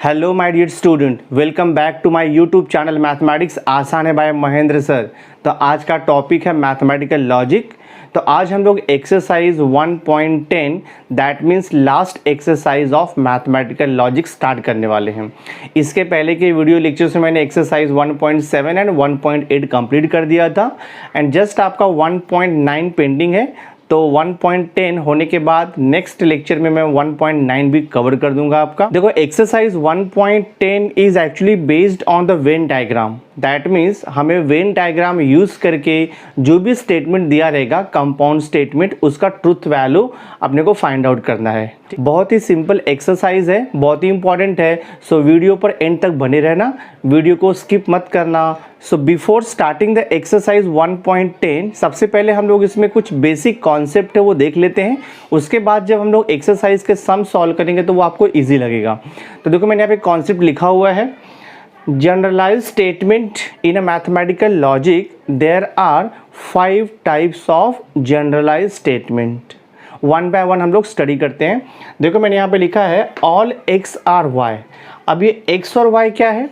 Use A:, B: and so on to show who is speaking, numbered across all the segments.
A: Hello my dear student, welcome back to my YouTube channel mathematics आसान है bye Mahendra sir. तो आज का टॉपिक है मैथमेटिकल लॉजिक। तो आज हम लोग exercise 1.10 that means last exercise of mathematical logic start करने वाले हैं। इसके पहले के वीडियो लेक्चर्स में मैंने एक्सरसाइज 1.7 एंड 1.8 कंप्लीट कर दिया था एंड जस्ट आपका 1.9 पेंडिंग है। तो 1.10 होने के बाद नेक्स्ट लेक्चर में मैं 1.9 भी कवर कर दूंगा आपका। देखो exercise 1.10 is actually based on the Venn diagram. That means हमें वेन डायग्राम यूज करके जो भी स्टेटमेंट दिया रहेगा कंपाउंड स्टेटमेंट, उसका ट्रुथ वैल्यू अपने को फाइंड आउट करना है। बहुत ही सिंपल एक्सरसाइज है, बहुत ही इंपॉर्टेंट है। सो वीडियो पर एंड तक बने रहना, वीडियो को स्किप मत करना। So before starting the exercise 1.10 सबसे पहले हम लोग इसमें कुछ बेसिक कॉन्सेप्ट है वो देख लेते हैं। उसके बाद जब हम लोग एक्सरसाइज के सम सॉल्व करेंगे तो वो आपको ईजी लगेगा। तो देखो मैंने यहाँ पे कॉन्सेप्ट लिखा हुआ है, generalized statement in a mathematical logic there are 5 types of generalized statement। One by one हम लोग स्टडी करते हैं। देखो मैंने यहाँ पे लिखा है all x are y। अब ये x और y क्या है?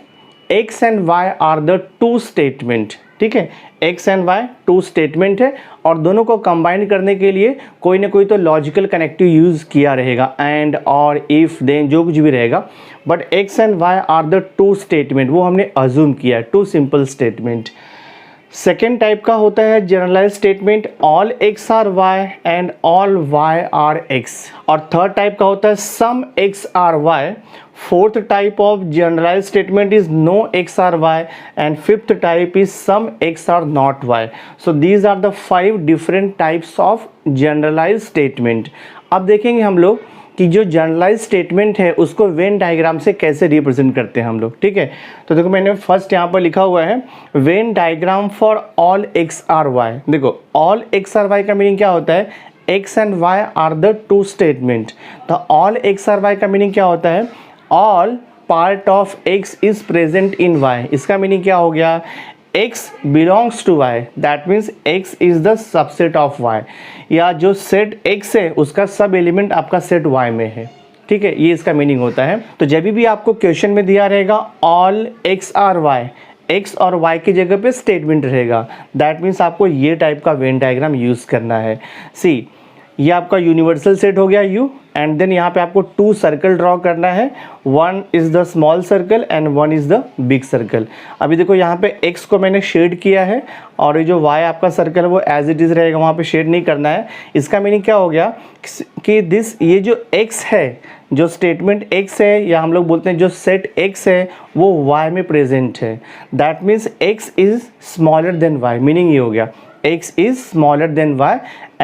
A: x and y are the two statement। ठीक है, x and y two statement है और दोनों को कंबाइन करने के लिए कोई ना कोई तो लॉजिकल कनेक्टिव यूज़ किया रहेगा, एंड और इफ़ देन जो कुछ भी रहेगा। But x and y are the two statement, वो हमने अज्यूम किया है, two simple statement. Second type का होता है generalize statement all x are y and all y are x। और थर्ड टाइप का होता है some x are y। Fourth type of generalize statement is no x are y and fifth type is some x are not y। So these are the 5 different types of generalize statement. अब देखेंगे हम लोग कि जो generalise statement है उसको Venn diagram से कैसे रिप्रेजेंट करते हैं हम लोग। ठीक है, तो देखो मैंने फर्स्ट यहाँ पर लिखा हुआ है Venn diagram for all X are Y. देखो ऑल एक्स आर वाई का मीनिंग क्या होता है? X and Y are the two statement. तो ऑल एक्स आर वाई का मीनिंग क्या होता है? All part of X is present in Y. इसका मीनिंग क्या हो गया? x belongs to y, that means x is the subset of y। या जो सेट x है उसका सब एलिमेंट आपका सेट y में है। ठीक है, ये इसका मीनिंग होता है। तो जब भी आपको क्वेश्चन में दिया रहेगा all x are y, x और y की जगह पे स्टेटमेंट रहेगा, दैट मीन्स आपको ये टाइप का वेन डायग्राम यूज़ करना है। सी, ये आपका यूनिवर्सल सेट हो गया u, एंड देन यहाँ पे आपको 2 सर्कल ड्रॉ करना है। One is the small circle and one is the big circle. अभी देखो यहाँ पे x को मैंने शेड किया है और ये जो y आपका सर्कल है वो एज इट इज़ रहेगा, वहाँ पे शेड नहीं करना है। इसका मीनिंग क्या हो गया कि ये जो x है, जो स्टेटमेंट x है, या हम लोग बोलते हैं जो सेट x है वो y में प्रेजेंट है। That means x is smaller than y। Meaning ये हो गया x is smaller than y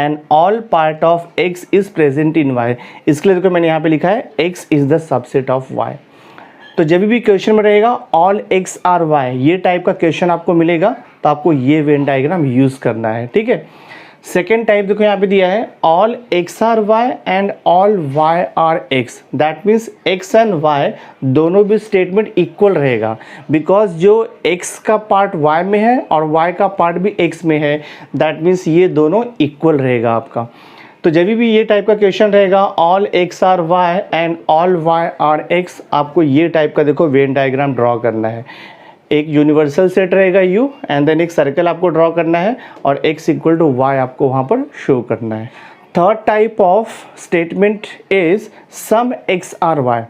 A: and all part of x is present in y। इसके लिए देखो मैंने यहाँ पे लिखा है x is the subset of y। तो जब भी क्वेश्चन में रहेगा all x are y, ये टाइप का क्वेश्चन आपको मिलेगा तो आपको ये वेन डायग्राम यूज़ करना है। ठीक है, सेकेंड टाइप देखो यहाँ पे दिया है all x are y and all y are x। That means x and y दोनों भी स्टेटमेंट इक्वल रहेगा, बिकॉज जो x का पार्ट y में है और y का पार्ट भी x में है। दैट मीन्स ये दोनों इक्वल रहेगा आपका। तो जब भी ये टाइप का क्वेश्चन रहेगा all x are y and all y are x, आपको ये टाइप का देखो वेन डायग्राम ड्रॉ करना है। एक यूनिवर्सल सेट रहेगा u एंड देन एक सर्कल आपको ड्रॉ करना है और x इक्वल टू y आपको वहाँ पर शो करना है। Third type of statement is some x are y।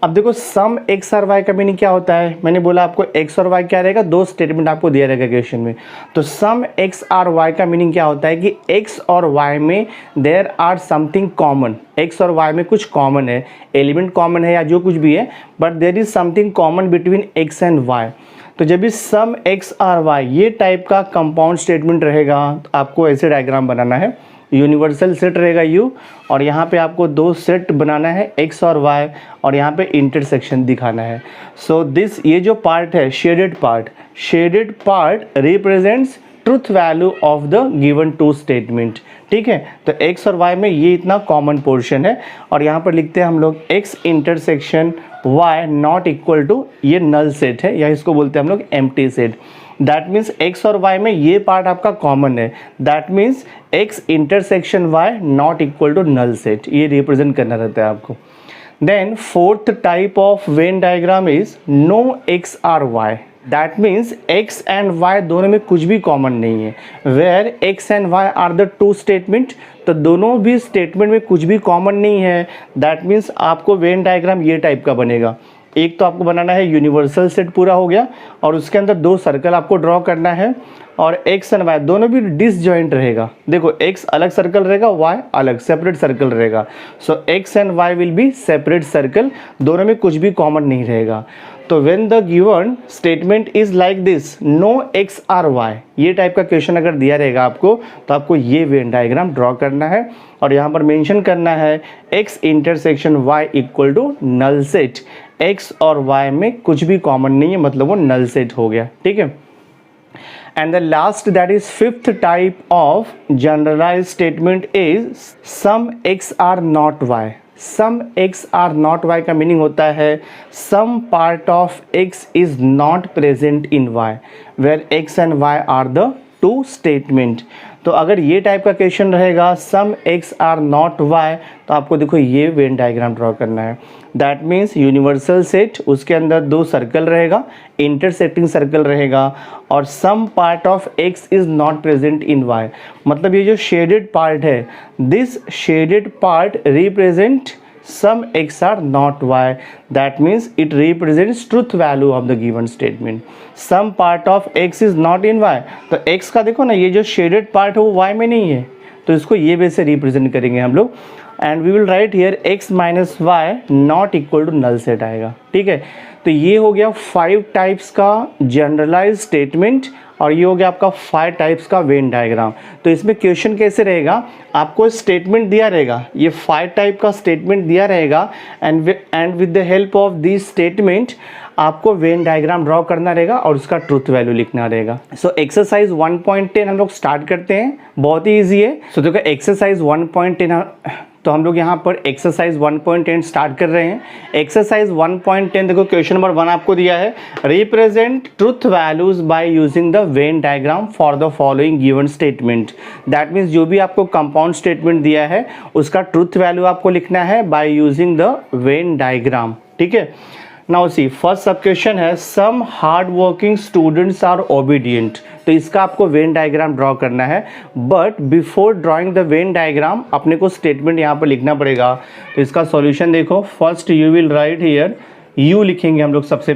A: अब देखो सम x आर y का मीनिंग क्या होता है? मैंने बोला आपको x और y क्या रहेगा, 2 स्टेटमेंट आपको दिया रहेगा क्वेश्चन में। तो सम x आर y का मीनिंग क्या होता है कि x और y में there are something common. x और y में कुछ कॉमन है, एलिमेंट कॉमन है या जो कुछ भी है, but there is something common between x and y। तो जब भी सम x आर y ये टाइप का कंपाउंड स्टेटमेंट रहेगा तो आपको ऐसे डायग्राम बनाना है। यूनिवर्सल सेट रहेगा u और यहाँ पे आपको 2 सेट बनाना है x और y और यहाँ पे इंटरसेक्शन दिखाना है। सो दिस, ये जो पार्ट है shaded part represents truth value of the given two statement. ठीक है, तो x और y में ये इतना कॉमन पोर्शन है और यहाँ पर लिखते हैं हम लोग x intersection y not equal to, ये नल सेट है या इसको बोलते हैं हम लोग empty set. That means x और y में ये पार्ट आपका कॉमन है। That means x intersection y not equal to null set, ये रिप्रेजेंट करना रहता है आपको। Then fourth type of Venn diagram is no X are Y. That means X and Y दोनों में कुछ भी कॉमन नहीं है। Where X and Y are the two statement, तो दोनों भी स्टेटमेंट में कुछ भी कॉमन नहीं है। दैट मीन्स आपको वेन डायग्राम ये टाइप का बनेगा। एक तो आपको बनाना है यूनिवर्सल सेट पूरा हो गया, और उसके अंदर दो सर्कल आपको ड्रॉ करना है, और एक्स एंड वाई दोनों भी डिसजॉइंट रहेगा। देखो एक्स अलग सर्कल रहेगा, वाई अलग सेपरेट सर्कल रहेगा। So X and Y will be separate circle, दोनों में कुछ भी कॉमन नहीं रहेगा। तो when the given statement is like this, no X are Y, ये टाइप का क्वेश्चन अगर दिया रहेगा आपको, तो आपको ये वेन डायग्राम ड्रॉ करना है, और यहाँ पर मेंशन करना है X intersection Y equal to null set. X और वाई में कुछ भी कॉमन नहीं है, मतलब वो नल सेट हो गया। ठीक है। And the last, that is fifth type of generalized statement is some x are not y। some x are not y का मीनिंग होता है some part of x is not present in y where x and y are the two statement। तो अगर ये type का question रहेगा सम X are not Y, तो आपको देखो ये वेन डायग्राम ड्रॉ करना है। दैट मीन्स यूनिवर्सल सेट, उसके अंदर दो सर्कल रहेगा, इंटरसेक्टिंग सर्कल रहेगा, और some part of X is not present in Y. मतलब ये जो शेडेड पार्ट है, this shaded part represent some x are not y। that means it represents truth value of the given statement। some part of x is not in y, तो x का देखो ना, ये जो शेडेड पार्ट है वो y में नहीं है, तो इसको ये वे से रिप्रेजेंट करेंगे हम लोग। And we will write here x minus Y not equal to null set आएगा। ठीक है। तो ये हो गया 5 टाइप्स का जनरलाइज स्टेटमेंट, और ये हो गया आपका 5 टाइप्स का वेन डायग्राम। तो इसमें क्वेश्चन कैसे रहेगा, आपको स्टेटमेंट दिया रहेगा, ये 5 टाइप का स्टेटमेंट दिया रहेगा, and with the help of this statement आपको वेन डायग्राम ड्रॉ करना रहेगा और उसका ट्रुथ वैल्यू लिखना रहेगा। सो एक्सरसाइज 1.10 हम लोग स्टार्ट करते हैं, बहुत ही ईजी है। सो देखो एक्सरसाइज 1.10, तो हम लोग यहाँ पर एक्सरसाइज 1.10 स्टार्ट कर रहे हैं। एक्सरसाइज 1.10 देखो क्वेश्चन नंबर 1 आपको दिया है, represent truth values bye using the Venn diagram for the following given statement. That means जो भी आपको कंपाउंड स्टेटमेंट दिया है उसका ट्रुथ वैल्यू आपको लिखना है by using the Venn diagram. ठीक है। Now see first sub question है some hard working students are obedient. तो इसका आपको वेन डायग्राम ड्रॉ करना है, but before drawing the Venn diagram अपने को स्टेटमेंट यहाँ पर लिखना पड़ेगा। तो इसका सॉल्यूशन देखो, first you will write here, U लिखेंगे हम लोग सबसे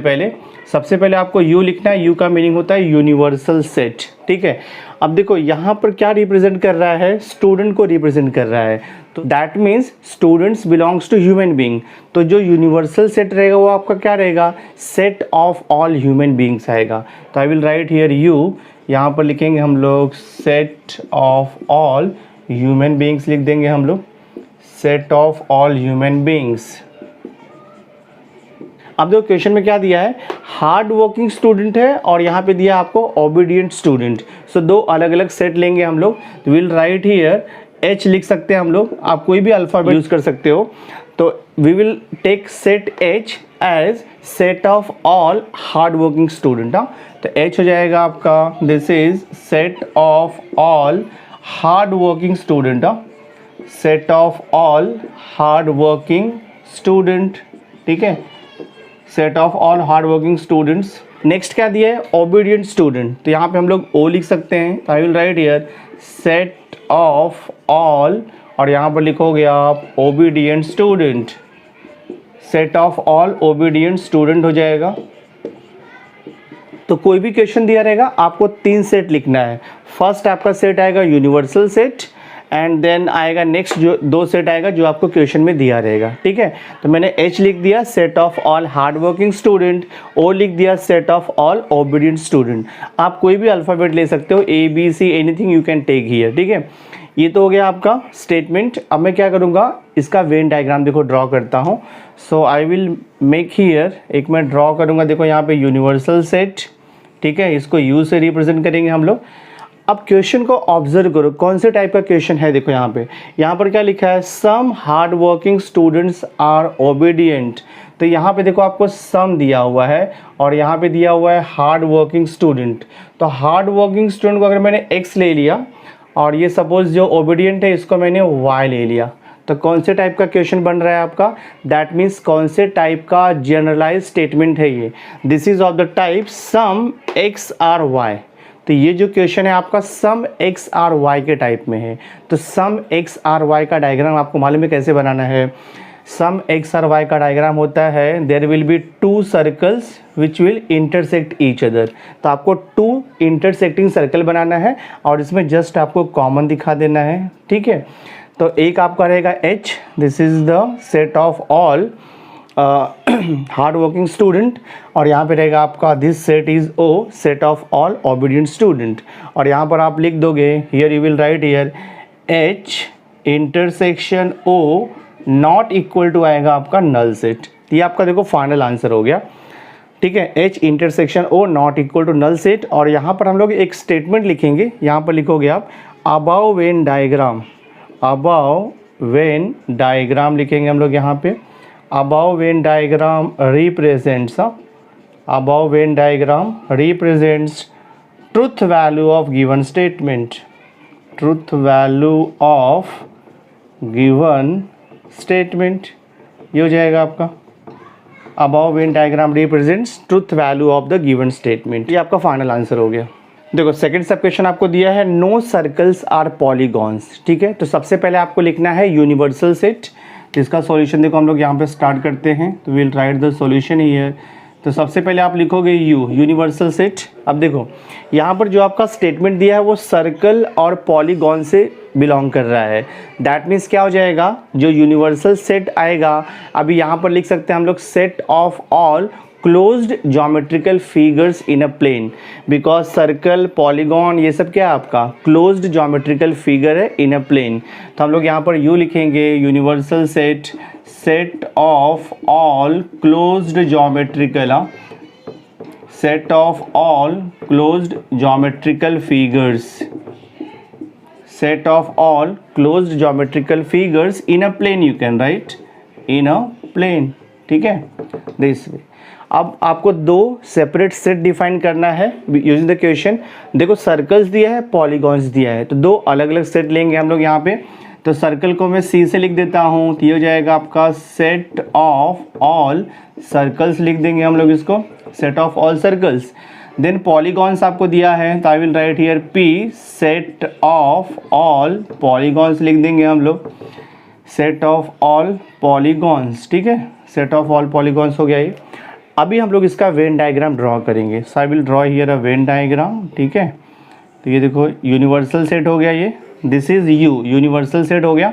A: पहले आपको यू लिखना है। यू का मीनिंग होता है यूनिवर्सल सेट। ठीक है। अब देखो यहाँ पर क्या रिप्रेजेंट कर रहा है, स्टूडेंट को रिप्रेजेंट कर रहा है, तो that means students belongs to human being. तो जो यूनिवर्सल सेट रहेगा वो आपका क्या रहेगा, set of all human beings आएगा। तो I will write here U, यहाँ पर लिखेंगे हम लोग set of all human beings लिख देंगे हम लोग, set of all human beings. अब देखो क्वेश्चन में क्या दिया है, हार्ड वर्किंग स्टूडेंट है, और यहाँ पे दिया आपको ओबीडियंट स्टूडेंट। सो दो अलग अलग सेट लेंगे हम लोग। तो विल राइट हियर एच लिख सकते हैं हम लोग, आप कोई भी अल्फाबेट यूज कर सकते हो। तो we will take set H as set of all hard working student. हाँ, तो एच हो जाएगा आपका, this is set of all hard working student. Set of all hard working student. ठीक है, set of all hard working students. Next क्या दिया है, ओबीडियंट स्टूडेंट। तो यहाँ पे हम लोग ओ लिख सकते हैं। आई will write here set of all, और यहाँ पर लिखोगे आप obedient student. Set of all obedient student हो जाएगा। तो कोई भी क्वेश्चन दिया रहेगा आपको 3 सेट लिखना है। फर्स्ट आपका सेट आएगा यूनिवर्सल सेट, एंड देन आएगा नेक्स्ट जो 2 सेट आएगा जो आपको क्वेश्चन में दिया रहेगा। ठीक है। तो मैंने एच लिख दिया set of all hard working student, O लिख दिया set of all obedient student. आप कोई भी अल्फाबेट ले सकते हो, A B C anything you can take here. ठीक है, ये तो हो गया आपका स्टेटमेंट। अब मैं क्या करूँगा, इसका वेन डायग्राम देखो ड्रॉ करता हूँ। सो आई विल मेक हियर, एक मैं ड्रॉ करूँगा। देखो यहाँ पे यूनिवर्सल सेट, ठीक है, इसको यू से रिप्रेजेंट करेंगे हम लोग। अब क्वेश्चन को ऑब्जर्व करो, कौन से टाइप का क्वेश्चन है। देखो यहाँ पर क्या लिखा है, some hard working students are obedient. तो यहाँ पे देखो आपको सम दिया हुआ है, और यहाँ पे दिया हुआ है हार्ड वर्किंग स्टूडेंट। तो हार्ड वर्किंग स्टूडेंट को अगर मैंने एक्स ले लिया, और ये सपोज जो ओबीडियंट है इसको मैंने वाई ले लिया, तो कौन से टाइप का क्वेश्चन बन रहा है आपका, दैट मीन्स कौन से टाइप का जनरलाइज स्टेटमेंट है ये, this is of the type some X are Y. तो ये जो क्वेश्चन है आपका सम एक्स आर वाई के टाइप में है। तो सम एक्स आर वाई का डायग्राम आपको मालूम है कैसे बनाना है। सम एक्स आर वाई का डायग्राम होता है there will be two circles which will intersect each other. तो आपको टू इंटरसेक्टिंग सर्कल बनाना है और इसमें जस्ट आपको कॉमन दिखा देना है, ठीक है। तो एक आपका रहेगा H, this is the set of all hard working student, और यहाँ पे रहेगा आपका this set is O, set of all obedient student. और यहाँ पर आप लिख दोगे, here you will write here H intersection O not equal to आएगा आपका नल सेट। ये आपका देखो फाइनल आंसर हो गया, ठीक है। H intersection O not equal to null set. और यहाँ पर हम लोग एक स्टेटमेंट लिखेंगे, यहाँ पर लिखोगे आप above Venn diagram, above Venn diagram लिखेंगे हम लोग यहाँ पे, above when diagram represents, above when diagram represents truth value of given statement, truth value of given statement, ये हो जाएगा आपका above when diagram represents truth value of the given statement. ये आपका फाइनल आंसर हो गया। देखो सेकंड सब क्वेश्चन आपको दिया है नो सर्कल्स आर पॉलीगॉन्स, ठीक है। तो सबसे पहले आपको लिखना है यूनिवर्सल सेट। इसका सॉल्यूशन देखो हम लोग यहाँ पे स्टार्ट करते हैं, तो will write the solution here. तो सबसे पहले आप लिखोगे यूनिवर्सल सेट। अब देखो यहाँ पर जो आपका स्टेटमेंट दिया है वो सर्कल और पॉलीगॉन से बिलोंग कर रहा है। दैट मीन्स क्या हो जाएगा, जो यूनिवर्सल सेट आएगा, अभी यहाँ पर लिख सकते हैं हम लोग set of all closed geometrical figures in a plane, because circle polygon ये सब क्या है आपका क्लोज्ड ज्योमेट्रिकल फिगर है इन अ प्लेन। तो हम लोग यहाँ पर यू लिखेंगे universal set, set of all closed geometrical, set of all closed geometrical figures, set of all closed geometrical figures in a plane, you can write in a plane, ठीक है, this way। अब आपको दो separate set define करना है using the question. देखो circles दिया है, पॉलीगॉन्स दिया है, तो दो अलग अलग सेट लेंगे हम लोग यहाँ पे। तो सर्कल को मैं C से लिख देता हूँ, तो ये हो जाएगा आपका सेट ऑफ ऑल सर्कल्स, लिख देंगे हम लोग इसको set of all circles. Then polygons आपको दिया है, तो I will write here P, set of all polygons लिख देंगे हम लोग, सेट ऑफ ऑल पॉलीगॉन्स, ठीक है, सेट ऑफ ऑल पॉलीगॉन्स हो गया ये। अभी हम लोग इसका वेन डायग्राम ड्रॉ करेंगे, so I will draw here a Venn diagram, ठीक है। तो ये देखो यूनिवर्सल सेट हो गया ये, this is U, universal set हो गया।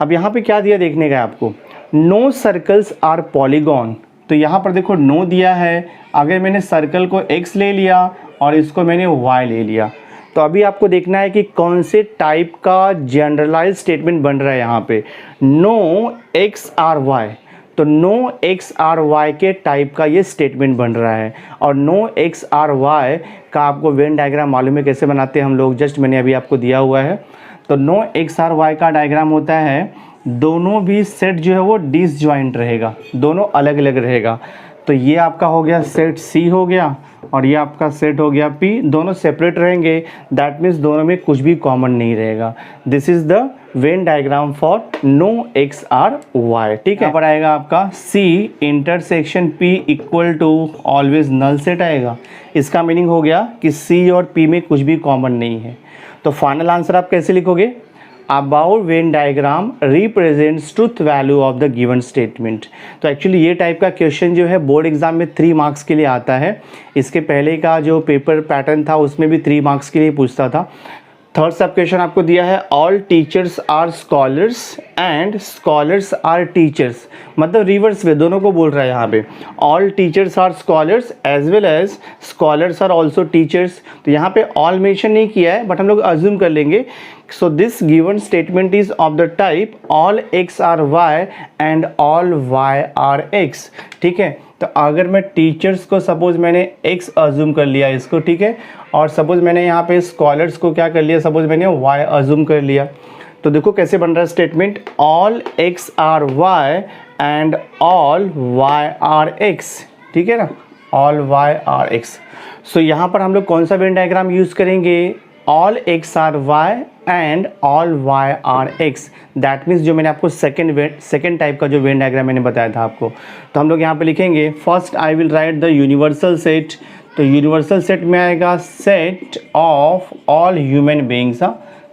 A: अब यहाँ पे क्या दिया देखने का है आपको, नो सर्कल्स आर पॉलीगॉन। तो यहाँ पर देखो नो दिया है, अगर मैंने सर्कल को X ले लिया और इसको मैंने Y ले लिया, तो अभी आपको देखना है कि कौन से टाइप का जनरलाइज स्टेटमेंट बन रहा है यहाँ पे, नो एक्स आर वाई। तो नो एक्स आर वाई के टाइप का ये स्टेटमेंट बन रहा है। और नो एक्स आर वाई का आपको वेन डायग्राम मालूम है कैसे बनाते हैं हम लोग, जस्ट मैंने अभी आपको दिया हुआ है। तो नो एक्स आर वाई का डायग्राम होता है, दोनों भी सेट जो है वो डिसजॉइंट रहेगा, दोनों अलग अलग रहेगा। तो ये आपका हो गया सेट C हो गया, और ये आपका सेट हो गया P, दोनों सेपरेट रहेंगे, दैट मीन्स दोनों में कुछ भी कॉमन नहीं रहेगा। This is the Venn diagram for no X are Y, ठीक है। यहाँ पर आएगा आपका C intersection P equal to always null set आएगा। इसका मीनिंग हो गया कि C और P में कुछ भी कॉमन नहीं है। तो फाइनल आंसर आप कैसे लिखोगे, about when diagram represents truth value of the given statement. तो एक्चुअली ये टाइप का क्वेश्चन जो है बोर्ड एग्जाम में 3 मार्क्स के लिए आता है। इसके पहले का जो पेपर पैटर्न था उसमें भी 3 मार्क्स के लिए पूछता था। थर्ड सब क्वेश्चन आपको दिया है all teachers are scholars and scholars are teachers, मतलब रिवर्स वे दोनों को बोल रहा है यहाँ पे, all teachers are scholars as well as scholars are also teachers. तो यहाँ पे ऑल मेंशन नहीं किया है, बट हम लोग अज्यूम कर लेंगे। So this given statement is of the type all X are Y and all Y are X, ठीक है। तो अगर मैं टीचर्स को सपोज मैंने x अज्यूम कर लिया इसको, ठीक है, और सपोज मैंने यहाँ पे स्कॉलर्स को क्या कर लिया, सपोज मैंने y अज्यूम कर लिया, तो देखो कैसे बन रहा है statement, all x are y and all y are x, ठीक है ना, all y are x। So यहाँ पर हम लोग कौन सा वेन डायग्राम यूज़ करेंगे, all x are y and all Y are X. That means जो मैंने आपको सेकेंड टाइप का जो वेन डायग्राम मैंने बताया था आपको, तो हम लोग यहाँ पे लिखेंगे first I will write the universal set. तो यूनिवर्सल सेट में आएगा set of all human beings.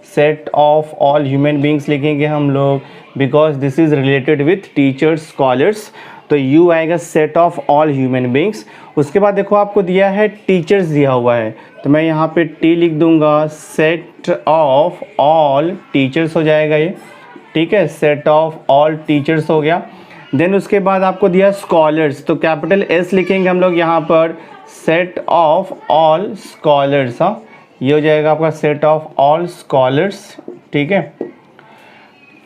A: Set of all human beings लिखेंगे हम लोग, because this is related with teachers scholars. तो यू आएगा set of all human beings. उसके बाद देखो आपको दिया है टीचर्स दिया हुआ है, तो मैं यहाँ पे टी लिख दूंगा, सेट ऑफ ऑल टीचर्स हो जाएगा ये, ठीक है, सेट ऑफ ऑल टीचर्स हो गया। देन उसके बाद आपको दिया स्कॉलर्स, तो कैपिटल एस लिखेंगे हम लोग यहाँ पर, सेट ऑफ ऑल स्कॉलर्स। हाँ, ये हो जाएगा आपका सेट ऑफ ऑल स्कॉलर्स, ठीक है।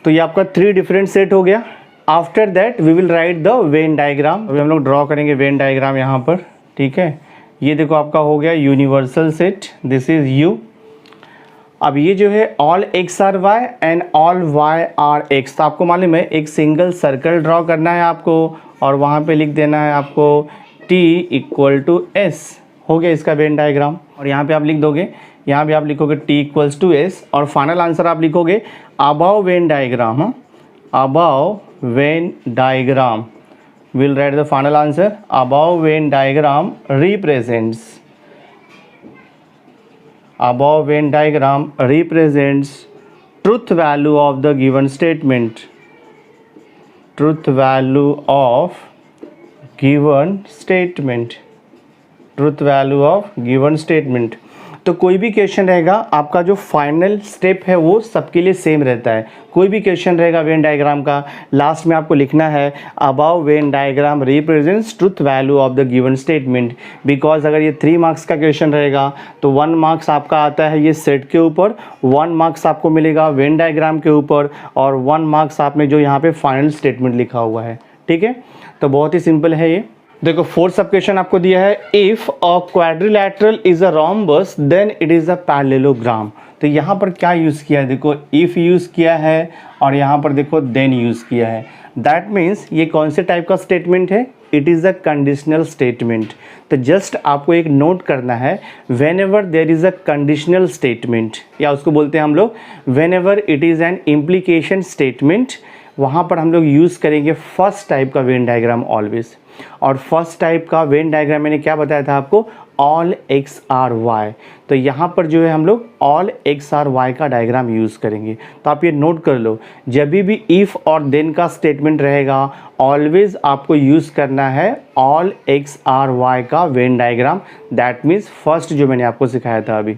A: तो ये आपका 3 डिफरेंट सेट हो गया। After that we will write the Venn diagram. अभी हम लोग ड्रॉ करेंगे वेन डायग्राम यहाँ पर, ठीक है। ये देखो आपका हो गया universal set, this is U. अब ये जो है all X are Y and all Y are X, तो आपको मालूम है एक सिंगल सर्कल ड्रॉ करना है आपको और वहाँ पे लिख देना है आपको t इक्वल टू एस। हो गया इसका वेन डायग्राम। और यहाँ पे आप लिख दोगे, यहाँ भी आप लिखोगे t इक्वल्स टू एस, और फाइनल आंसर आप लिखोगे above Venn diagram. Above Venn diagram, we'll write the final answer, above Venn diagram represents truth value of the given statement, truth value of given statement, truth value of given statement। तो कोई भी question रहेगा आपका जो final step है वो सबके लिए सेम रहता है। कोई भी क्वेश्चन रहेगा वेन डायग्राम का, लास्ट में आपको लिखना है above when diagram represents truth value of the given statement. Because अगर ये 3 मार्क्स का क्वेश्चन रहेगा तो 1 मार्क्स आपका आता है ये सेट के ऊपर, 1 मार्क्स आपको मिलेगा वेन डायग्राम के ऊपर, और 1 मार्क्स आपने जो यहाँ पे फाइनल स्टेटमेंट लिखा हुआ है, ठीक है। तो बहुत ही सिंपल है ये। देखो 4th सब क्वेश्चन आपको दिया है, if a quadrilateral is a rhombus then it is a parallelogram. तो यहाँ पर क्या यूज़ किया है, देखो इफ यूज़ किया है और यहाँ पर देखो देन यूज़ किया है। दैट मीन्स ये कौन से टाइप का स्टेटमेंट है, it is a conditional statement. तो जस्ट आपको एक नोट करना है, when ever there is a conditional statement, या उसको बोलते हैं हम लोग when ever it is an implication statement, वहाँ पर हम लोग यूज़ करेंगे फर्स्ट टाइप का वेन डायग्राम ऑलवेज। और फर्स्ट टाइप का वेन डायग्राम मैंने क्या बताया था आपको, ऑल एक्स आर वाई। तो यहाँ पर जो है हम लोग ऑल एक्स आर वाई का डायग्राम यूज़ करेंगे। तो आप ये नोट कर लो, जब भी इफ़ और देन का स्टेटमेंट रहेगा ऑलवेज आपको यूज़ करना है ऑल एक्स आर वाई का Venn diagram. That means first जो मैंने आपको सिखाया था अभी,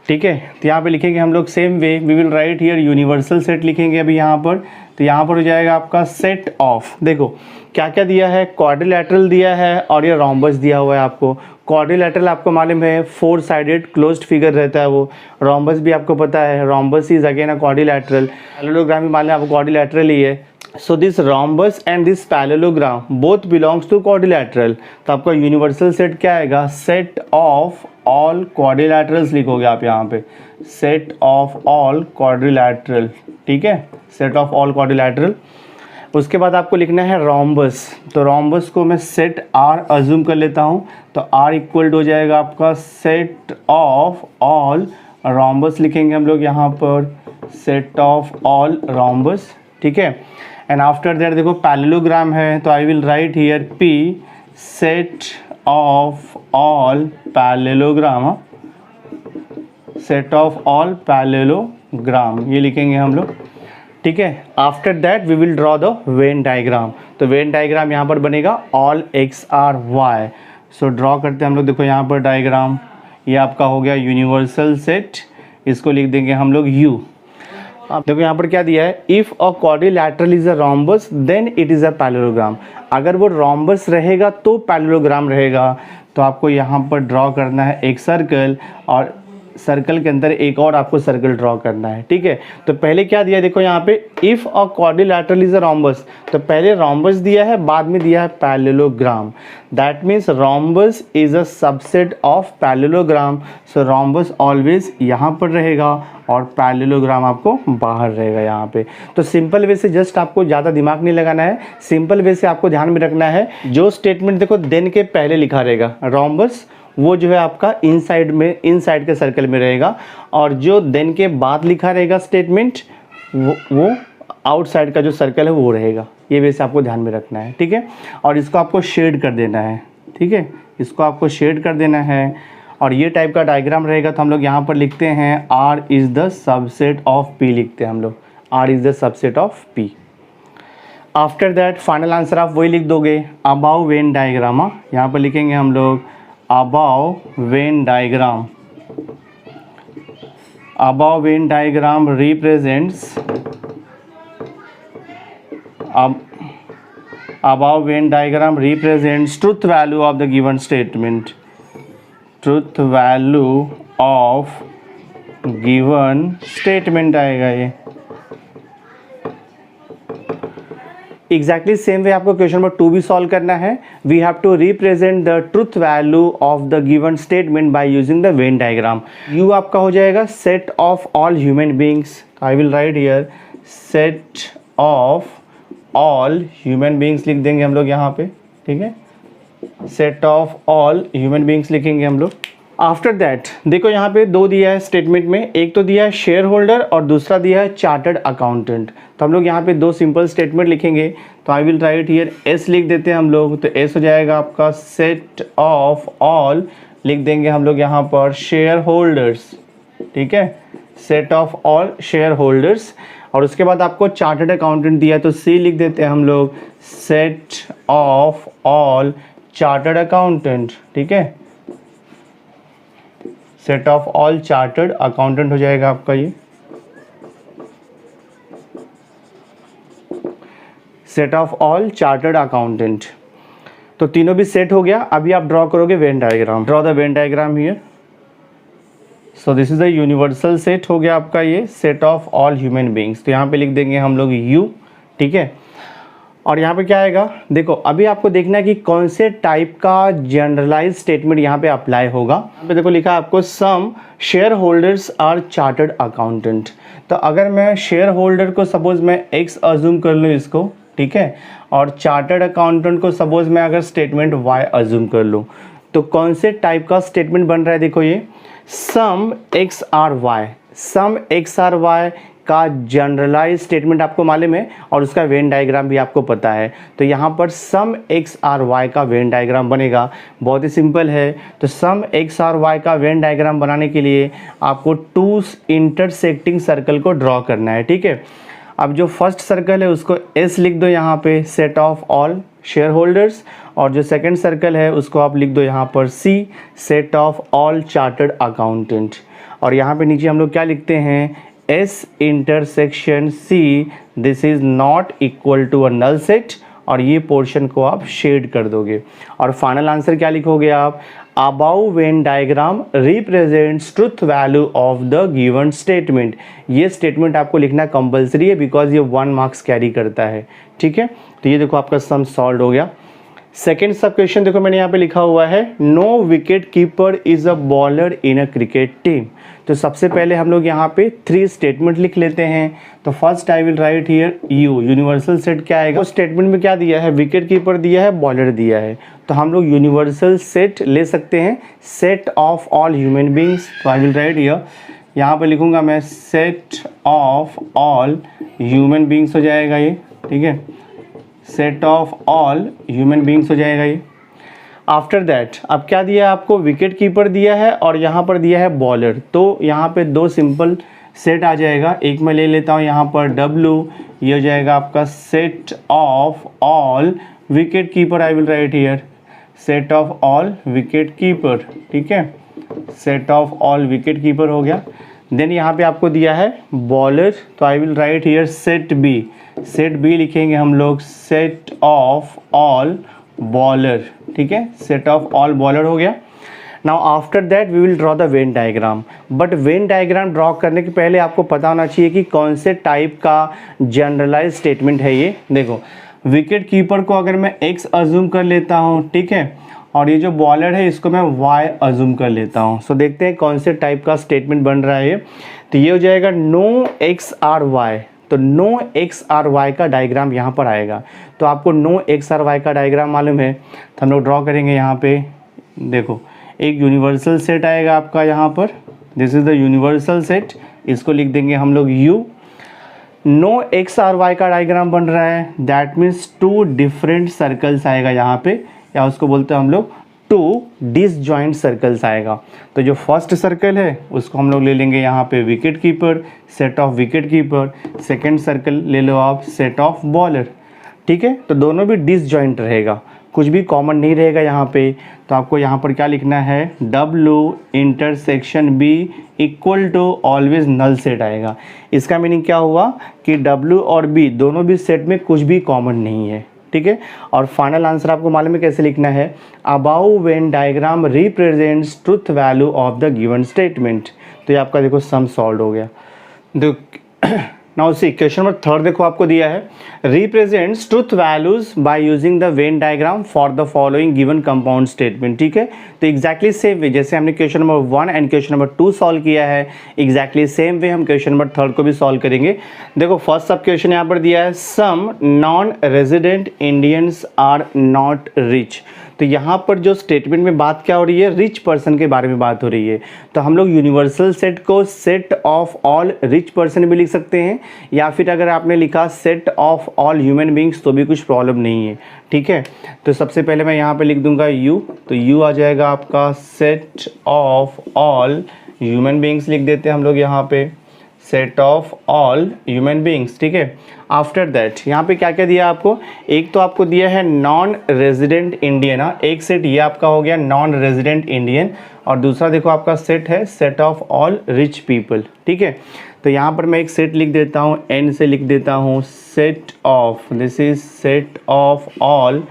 A: ठीक है। तो यहाँ पे लिखेंगे हम लोग same way, we will write here universal set लिखेंगे अभी यहाँ पर। तो यहाँ पर हो जाएगा आपका सेट ऑफ, देखो क्या क्या दिया है, क्वाड्रिलैटरल दिया है और ये रोम्बस दिया हुआ है आपको। क्वाड्रिलैटरल आपको मालूम है 4 साइडेड क्लोज्ड फिगर रहता है वो, रोम्बस भी आपको पता है, rhombus is again a quadrilateral, parallelogram भी मालूम है आपको क्वाड्रिलैटरल ही है। So this rhombus and this parallelogram both belongs to quadrilateral. तो आपका यूनिवर्सल सेट क्या आएगा, सेट ऑफ ऑल क्वाड्रिलैटरल्स लिखोगे आप यहाँ पे, सेट ऑफ ऑल क्वाड्रिलैटरल, ठीक है, सेट ऑफ ऑल क्वाड्रिलैटरल। उसके बाद आपको लिखना है रोम्बस। तो रोम्बस को मैं सेट आर अज्यूम कर लेता हूँ, तो आर इक्वल हो जाएगा आपका सेट ऑफ ऑल रोम्बस लिखेंगे हम लोग यहाँ पर, सेट ऑफ ऑल रोम्बस, ठीक है। एंड आफ्टर दैट देखो पैरेललोग्राम है, तो I will write here P set of all parallelogram, set of all parallelogram ये लिखेंगे हम लोग, ठीक है। After that we will draw the Venn diagram. तो वेन डायग्राम यहाँ पर बनेगा all X are Y. So draw करते हैं हम लोग, देखो यहाँ पर डायग्राम, ये आपका हो गया यूनिवर्सल सेट, इसको लिख देंगे हम लोग यू। अब देखो यहाँ पर क्या दिया है, if a quadrilateral is a rhombus then it is a parallelogram. अगर वो रोम्बस रहेगा तो पैरेललोग्राम रहेगा। तो आपको यहाँ पर ड्रॉ करना है एक सर्कल, और सर्कल के अंदर एक और आपको सर्कल ड्रॉ करना है, ठीक है। तो पहले क्या दिया देखो यहाँ पे, if a quadrilateral is a rhombus, तो पहले रोम्बस दिया है, बाद में दिया है parallelogram. That means rhombus is a subset of parallelogram. So rhombus always यहाँ पर रहेगा और पैरेललोग्राम आपको बाहर रहेगा यहाँ पे। तो सिंपल वे से जस्ट आपको ज़्यादा दिमाग नहीं लगाना है, सिंपल वे से आपको ध्यान में रखना है जो स्टेटमेंट देखो देन के पहले लिखा रहेगा रोम्बस, वो जो है आपका इनसाइड के सर्कल में रहेगा, और जो देन के बाद लिखा रहेगा स्टेटमेंट वो आउटसाइड का जो सर्कल है वो रहेगा। ये वैसे आपको ध्यान में रखना है, ठीक है। और इसको आपको शेड कर देना है, ठीक है, इसको आपको शेड कर देना है। और ये टाइप का डायग्राम रहेगा तो हम लोग यहाँ पर लिखते हैं R is the subset of P, लिखते हैं हम लोग R is the subset of P। After that final answer आप वही लिख दोगे, अबाव वेन डायग्राम। यहाँ पर लिखेंगे हम लोग above Venn diagram. Above when diagram represents above Venn diagram represents truth value of the given statement. Truth value of given statement आएगा ये। एग्जैक्टली सेम वे आपको क्वेश्चन नंबर 2 भी सॉल्व करना है। We have to represent the truth value of the given statement by using the Venn diagram. U आपका हो जाएगा set of all human beings. I will write here set of all human beings लिख देंगे हम लोग यहाँ पे, ठीक है, set of all human beings लिखेंगे हम लोग। आफ्टर दैट देखो यहाँ पे दो दिया है स्टेटमेंट में, एक तो दिया है शेयर होल्डर और दूसरा दिया है चार्टर्ड अकाउंटेंट। तो हम लोग यहाँ पे दो सिंपल स्टेटमेंट लिखेंगे। तो I will write here S लिख देते हैं हम लोग। तो एस हो जाएगा आपका सेट ऑफ ऑल, लिख देंगे हम लोग यहाँ पर शेयर होल्डर्स, ठीक है, set of all share holders. और उसके बाद आपको चार्टर्ड अकाउंटेंट दिया है तो सी लिख देते हैं हम लोग set of all chartered accountant, ठीक है, set of all chartered accountant हो जाएगा आपका ये set of all chartered accountant. तो तीनों भी सेट हो गया। अभी आप ड्रॉ करोगे when diagram. Draw the Venn diagram here. So this is the universal set हो गया आपका ये set of all human beings. तो यहाँ पे लिख देंगे हम लोग यू, ठीक है। और यहाँ पे क्या आएगा, देखो अभी आपको देखना है कि कौन से टाइप का जनरलाइज स्टेटमेंट यहाँ पे अप्लाई होगा। यहाँ पे देखो लिखा है आपको some share holders are chartered accountant. तो अगर मैं शेयर होल्डर को सपोज मैं एक्स अज्यूम कर लूँ इसको, ठीक है, और चार्टर्ड अकाउंटेंट को सपोज मैं अगर स्टेटमेंट वाई अज्यूम कर लूँ, तो कौन से टाइप का स्टेटमेंट बन रहा है, देखो ये सम X are Y. Some X are Y का जनरलाइज स्टेटमेंट आपको मालूम है और उसका वेन डायग्राम भी आपको पता है। तो यहाँ पर सम एक्स आर वाई का वेन डायग्राम बनेगा, बहुत ही सिंपल है। तो सम एक्स आर वाई का वेन डायग्राम बनाने के लिए आपको टू इंटरसेक्टिंग सर्कल को ड्रॉ करना है, ठीक है। अब जो फर्स्ट सर्कल है उसको एस लिख दो यहाँ पे set of all share holders, और जो सेकंड सर्कल है उसको आप लिख दो यहाँ पर C set of all chartered accountant. और यहाँ पे नीचे हम लोग क्या लिखते हैं, S intersection C this is not equal to a null set, और ये पोर्शन को आप शेड कर दोगे। और फाइनल आंसर क्या लिखोगे आप, above Venn diagram represents truth value of the given statement. ये स्टेटमेंट आपको लिखना कंपलसरी है बिकॉज ये 1 मार्क्स कैरी करता है, ठीक है। तो ये देखो आपका सम सॉल्व हो गया। सेकेंड सब क्वेश्चन देखो मैंने यहाँ पे लिखा हुआ है no wicket keeper is a bowler in a cricket team. तो सबसे पहले हम लोग यहाँ पे 3 स्टेटमेंट लिख लेते हैं। तो first I will write here you, universal set क्या आएगा, उस स्टेटमेंट में क्या दिया है, विकेट कीपर दिया है, बॉलर दिया है। तो हम लोग यूनिवर्सल सेट ले सकते हैं set of all human beings. तो आई विल राइट हियर, यहाँ पे लिखूंगा मैं set of all human beings हो जाएगा ये, ठीक है, set of all human beings हो जाएगा ये। आफ्टर दैट अब क्या दिया है आपको, विकेट कीपर दिया है और यहाँ पर दिया है बॉलर। तो यहाँ पे 2 सिंपल सेट आ जाएगा। एक मैं ले लेता हूँ यहाँ पर W, ये हो जाएगा आपका set of all wicket keeper. I will write here set of all wicket keeper, ठीक है, set of all wicket keeper हो गया। देन यहाँ पे आपको दिया है बॉलर, तो I will write here set B. Set B लिखेंगे हम लोग सेट ऑफ ऑल बॉलर, ठीक है, सेट ऑफ ऑल बॉलर हो गया। Now after that we will draw the Venn diagram. But Venn diagram draw करने के पहले आपको पता होना चाहिए कि कौन से टाइप का जनरलाइज स्टेटमेंट है ये। देखो विकेट कीपर को अगर मैं एक्स अज्यूम कर लेता हूँ, ठीक है, और ये जो बॉलर है इसको मैं वाई अज्यूम कर लेता हूँ। सो देखते हैं कौन से टाइप का स्टेटमेंट बन रहा है ये। तो ये हो जाएगा नो एक्स आर वाई। तो नो एक्स आर वाई का डायग्राम यहाँ पर आएगा। तो आपको नो एक्स आर वाई का डायग्राम मालूम है, तो हम लोग ड्रॉ करेंगे यहाँ पे। देखो एक यूनिवर्सल सेट आएगा आपका यहाँ पर, this is the universal set, इसको लिख देंगे हम लोग U। No X are Y का डायग्राम बन रहा है, that means two different circles आएगा यहाँ पे, या उसको बोलते हैं हम लोग टू डिसजॉइंट सर्कल्स आएगा। तो जो फर्स्ट सर्कल है उसको हम लोग ले लेंगे यहाँ पे wicket keeper, set of wicket keeper. Second circle ले लो आप, सेट ऑफ बॉलर। ठीक है, तो दोनों भी डिसजॉइंट रहेगा, कुछ भी कॉमन नहीं रहेगा यहाँ पे। तो आपको यहाँ पर क्या लिखना है, W intersection B equal to always null set आएगा। इसका मीनिंग क्या हुआ कि W और B दोनों भी सेट में कुछ भी कॉमन नहीं है। ठीक है, और फाइनल आंसर आपको मालूम है कैसे लिखना है, above Venn diagram represents truth value of the given statement. तो ये आपका देखो सम सॉल्व हो गया। नाउ सी क्वेश्चन नंबर 3 देखो आपको दिया है, represents truth values bye using the Venn diagram for the following given compound statement. ठीक है, तो एग्जैक्टली सेम वे जैसे हमने question number 1 and question number 2 solve किया है, एग्जैक्टली सेम वे हम क्वेश्चन नंबर 3 को भी सॉल्व करेंगे। देखो फर्स्ट सब क्वेश्चन यहाँ पर दिया है, some non resident Indians are not rich. तो यहाँ पर जो स्टेटमेंट में बात क्या हो रही है, रिच पर्सन के बारे में बात हो रही है। तो हम लोग यूनिवर्सल सेट को set of all rich person भी लिख सकते हैं, या फिर अगर आपने लिखा set of all human beings तो भी कुछ प्रॉब्लम नहीं है। ठीक है, तो सबसे पहले मैं यहाँ पे लिख दूंगा U, तो U आ जाएगा आपका set of all human beings, लिख देते हैं हम लोग यहाँ पे set of all human beings. ठीक है, आफ्टर दैट यहाँ पे क्या क्या दिया आपको, एक तो आपको दिया है नॉन रेजिडेंट इंडियन, एक सेट ये आपका हो गया नॉन रेजिडेंट इंडियन, और दूसरा देखो आपका सेट है set of all rich people. ठीक है, तो यहाँ पर मैं एक सेट लिख देता हूँ, N से लिख देता हूँ, set of, this is set of all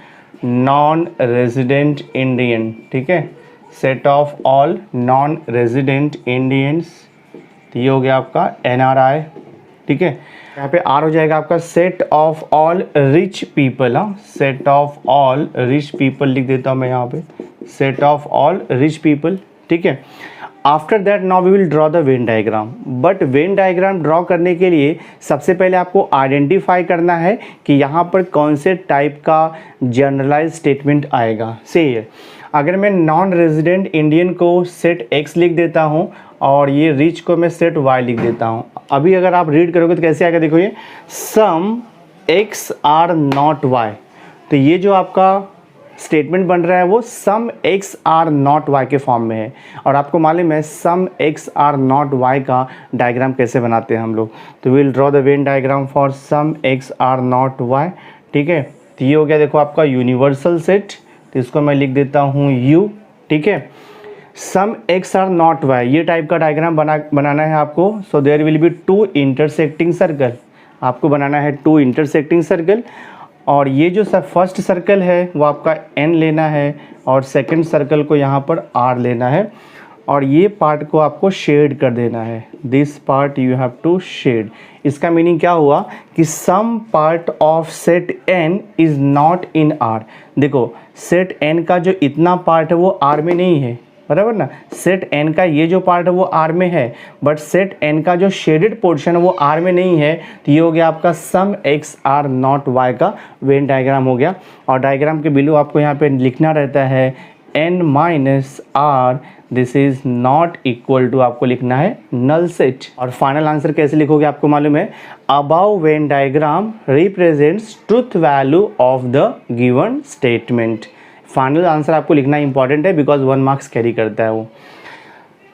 A: non resident Indian. ठीक है, set of all non resident Indians, तो ये हो गया आपका NRI। ठीक है, यहाँ पे R हो जाएगा आपका set of all rich people, set of all rich people लिख देता हूँ मैं यहाँ पे, set of all rich people. ठीक है, after that now we will draw the Venn diagram. But Venn diagram draw करने के लिए सबसे पहले आपको आइडेंटिफाई करना है कि यहाँ पर कौन से टाइप का जनरलाइज स्टेटमेंट आएगा। सही है, अगर मैं नॉन रेजिडेंट इंडियन को सेट X लिख देता हूँ और ये रिच को मैं सेट Y लिख देता हूँ, अभी अगर आप रीड करोगे तो कैसे आएगा, देखो ये सम X आर नॉट Y। तो ये जो आपका स्टेटमेंट बन रहा है वो some X are not Y के फॉर्म में है, और आपको मालूम है some X are not Y का डायग्राम कैसे बनाते हैं हम लोग। तो will draw the Venn diagram for some X are not Y। ठीक है, तो ये हो गया देखो आपका यूनिवर्सल सेट, तो इसको मैं लिख देता हूँ U। ठीक है, some X are not Y, ये टाइप का डायग्राम बनाना है आपको। So there will be two intersecting circle, आपको बनाना है टू इंटरसेक्टिंग सर्कल, और ये जो फर्स्ट सर्कल है वो आपका N लेना है, और सेकंड सर्कल को यहाँ पर R लेना है, और ये पार्ट को आपको शेड कर देना है, this part you have to shade. इसका मीनिंग क्या हुआ कि some part of set N is not in R। देखो सेट N का जो इतना पार्ट है वो R में नहीं है, बराबर ना, सेट N का ये जो पार्ट है वो R में है, बट सेट N का जो शेडेड पोर्शन है वो R में नहीं है। तो ये हो गया आपका सम X आर नॉट Y का वेन डायग्राम हो गया, और डायग्राम के बिलो आपको यहाँ पे लिखना रहता है N minus R, this is not equal to, आपको लिखना है नल सेट। और फाइनल आंसर कैसे लिखोगे आपको मालूम है, above Venn diagram represents truth value of the given statement. Final answer आपको लिखना इंपॉर्टेंट है बिकॉज 1 मार्क्स कैरी करता है वो।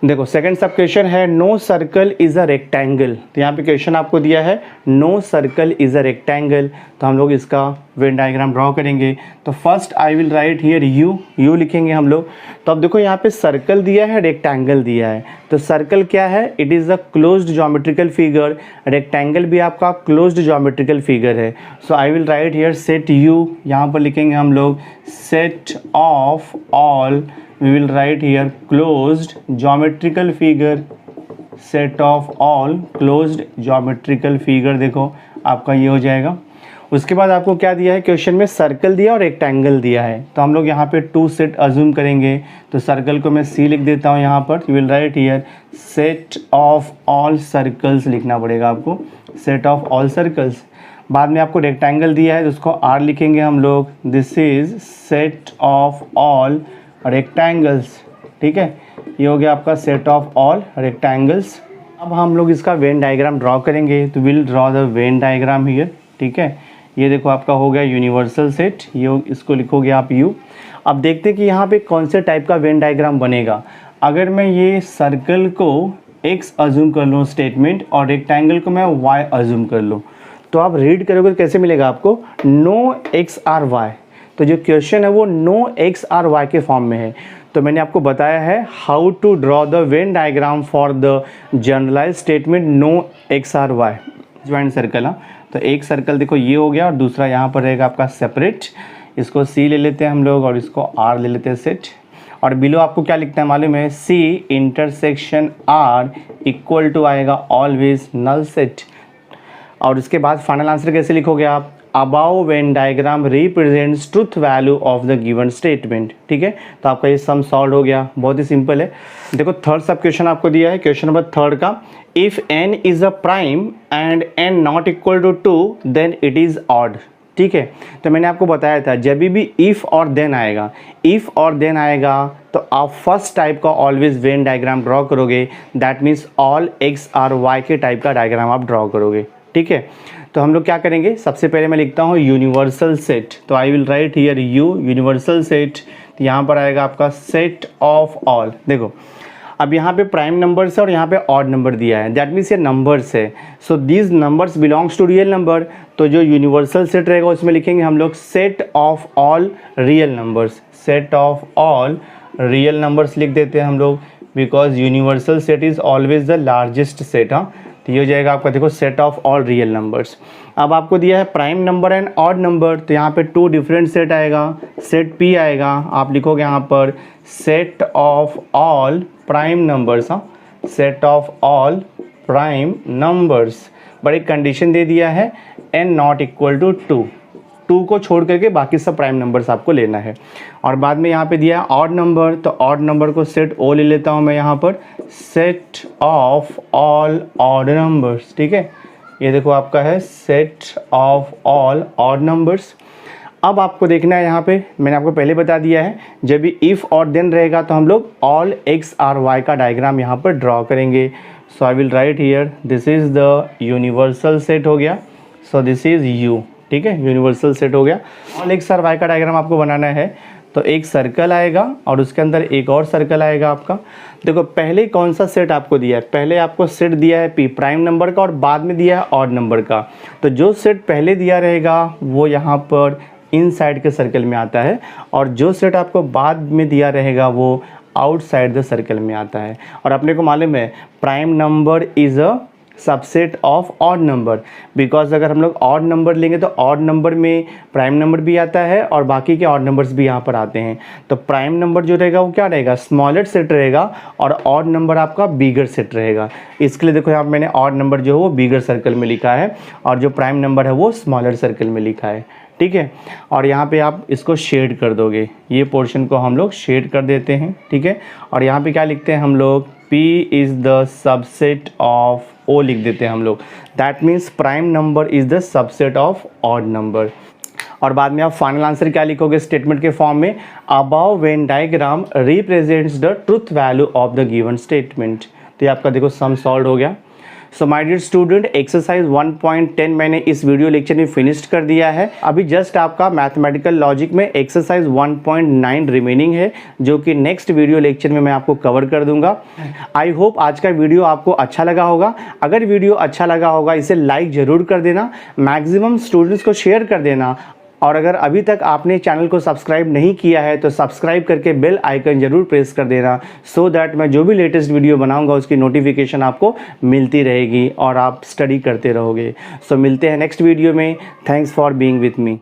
A: देखो सेकंड सब क्वेश्चन है, no circle is a rectangle. तो यहाँ पे क्वेश्चन आपको दिया है no circle is a rectangle, तो हम लोग इसका वेन डायग्राम ड्रॉ करेंगे। तो first I will write here U लिखेंगे हम लोग। तो अब देखो यहाँ पे सर्कल दिया है, रेक्टेंगल दिया है। तो सर्कल क्या है, it is a closed geometrical figure, rectangle भी आपका क्लोज्ड ज्योमेट्रिकल फिगर है। So I will write here set U, यहाँ पर लिखेंगे हम लोग set of all, we will write here closed geometrical figure, set of all closed geometrical figure। देखो आपका ये हो जाएगा। उसके बाद आपको क्या दिया है क्वेश्चन में, सर्कल दिया और रेक्टेंगल दिया है। तो हम लोग यहाँ पे टू सेट अज्यूम करेंगे। तो सर्कल को मैं C लिख देता हूँ यहाँ पर, you will write here set of all circles लिखना पड़ेगा आपको, set of all circles। बाद में आपको रेक्टेंगल दिया है तो उसको R लिखेंगे हम लोग, this is set of all rectangles. ठीक है, ये हो गया आपका सेट ऑफ ऑल रेक्टेंगल्स। अब हम लोग इसका वेन डायग्राम ड्रॉ करेंगे, तो will draw the Venn diagram here. ठीक है, ये देखो आपका हो गया यूनिवर्सल सेट, ये इसको लिखोगे आप यू। अब देखते हैं कि यहाँ पे कौन से टाइप का वेन डायग्राम बनेगा। अगर मैं ये सर्कल को एक्स अज्यूम कर लूँ स्टेटमेंट और रेक्टेंगल को मैं वाई अज्यूम कर लूँ, तो आप रीड करोगे तो कैसे मिलेगा आपको, नो एक्स आर वाई। तो जो क्वेश्चन है वो नो एक्स आर वाई के फॉर्म में है। तो मैंने आपको बताया है how to draw the Venn diagram for the generalise statement no X are Y. Joint circle, हाँ, तो एक सर्कल देखो ये हो गया और दूसरा यहाँ पर रहेगा आपका सेपरेट। इसको सी ले लेते हैं हम लोग और इसको आर ले लेते हैं सेट। और बिलो आपको क्या लिखना है मालूम है, C intersection R equal to आएगा ऑलवेज नल सेट। और उसके बाद फाइनल आंसर कैसे लिखोगे आप, above Venn diagram represents truth value of the given statement. ठीक है, तो आपका ये सम सॉल्व हो गया, बहुत ही सिंपल है। देखो थर्ड सब क्वेश्चन आपको दिया है, क्वेश्चन नंबर थर्ड का, if n is a prime and n not equal to 2 then it is odd. ठीक है, तो मैंने आपको बताया था जब भी इफ़ और देन आएगा, इफ़ और देन आएगा तो आप फर्स्ट टाइप का ऑलवेज वेन डायग्राम ड्रॉ करोगे, that means all X are Y के टाइप का डायग्राम आप ड्रॉ करोगे। ठीक है, तो हम लोग क्या करेंगे, सबसे पहले मैं लिखता हूँ यूनिवर्सल सेट। तो I will write here you universal set. तो यहाँ पर आएगा आपका सेट ऑफ ऑल। देखो अब यहाँ पे प्राइम नंबर्स है और यहाँ पे ऑड नंबर दिया है, दैट मीन्स ये नंबर्स है। So these numbers belongs to real number. तो जो यूनिवर्सल सेट रहेगा उसमें लिखेंगे हम लोग set of all real numbers. Set of all real numbers लिख देते हैं हम लोग, because universal set is always the largest set. हाँ, तो ये हो जाएगा आपका देखो set of all real numbers. अब आपको दिया है prime number and odd number, तो यहाँ पे 2 डिफरेंट सेट आएगा, सेट पी आएगा। आप लिखोगे यहाँ पर set of all prime numbers. हाँ, set of all prime numbers, but एक कंडीशन दे दिया है एन नॉट इक्वल टू 2 को छोड़ करके बाकी सब प्राइम नंबर्स आपको लेना है। और बाद में यहाँ पे दिया है ऑड नंबर, तो ऑड नंबर को सेट ओ ले लेता हूँ मैं यहाँ पर, set of all odd numbers. ठीक है, ये देखो आपका है set of all odd numbers. अब आपको देखना है यहाँ पे, मैंने आपको पहले बता दिया है जब भी इफ़ और देन रहेगा तो हम लोग ऑल एक्स आर वाई का डायग्राम यहाँ पर ड्रॉ करेंगे। So I will write here this is the universal set हो गया, सो दिस इज़ यू। ठीक है, यूनिवर्सल सेट हो गया। ऑल एक्स आर वाई का डायग्राम आपको बनाना है, तो एक सर्कल आएगा और उसके अंदर एक और सर्कल आएगा आपका। देखो पहले कौन सा सेट आपको दिया है, पहले आपको सेट दिया है पी प्राइम नंबर का और बाद में दिया है ऑड नंबर का। तो जो सेट पहले दिया रहेगा वो यहाँ पर इनसाइड के सर्कल में आता है, और जो सेट आपको बाद में दिया रहेगा वो आउटसाइड द सर्कल में आता है। और अपने को मालूम है prime number is a subset of odd number, because अगर हम लोग ऑड नंबर लेंगे तो ऑड नंबर में प्राइम नंबर भी आता है और बाकी के ऑड नंबर्स भी यहाँ पर आते हैं। तो प्राइम नंबर जो रहेगा वो क्या रहेगा, स्मॉलेस्ट सेट रहेगा, और ऑड नंबर आपका बिगर सेट रहेगा। इसके लिए देखो यहाँ मैंने ऑड नंबर जो है वो बिगर सर्कल में लिखा है और जो प्राइम नंबर है वो स्मॉलर सर्कल में लिखा है। ठीक है, और यहाँ पे आप इसको शेड कर दोगे, ये पोर्शन को हम लोग शेड कर देते हैं। ठीक है, और यहाँ पे क्या लिखते हैं हम लोग, P is the subset of O लिख देते हैं हम लोग, that means prime number is the subset of odd number. और बाद में आप फाइनल आंसर क्या लिखोगे स्टेटमेंट के फॉर्म में, above Venn diagram represents the truth value of the given statement. तो ये आपका देखो सम सॉल्व हो गया। So my dear student, exercise 1.10 मैंने इस वीडियो लेक्चर में फिनिश कर दिया है। अभी जस्ट आपका मैथमेटिकल लॉजिक में एक्सरसाइज 1.9 रिमेनिंग है, जो कि नेक्स्ट वीडियो लेक्चर में मैं आपको कवर कर दूंगा। आई होप आज का वीडियो आपको अच्छा लगा होगा। अगर वीडियो अच्छा लगा होगा इसे लाइक ज़रूर कर देना, मैक्सिमम स्टूडेंट्स को शेयर कर देना, और अगर अभी तक आपने चैनल को सब्सक्राइब नहीं किया है तो सब्सक्राइब करके बेल आइकन ज़रूर प्रेस कर देना, सो दैट मैं जो भी लेटेस्ट वीडियो बनाऊंगा उसकी नोटिफिकेशन आपको मिलती रहेगी और आप स्टडी करते रहोगे। सो मिलते हैं नेक्स्ट वीडियो में। Thanks for being with me.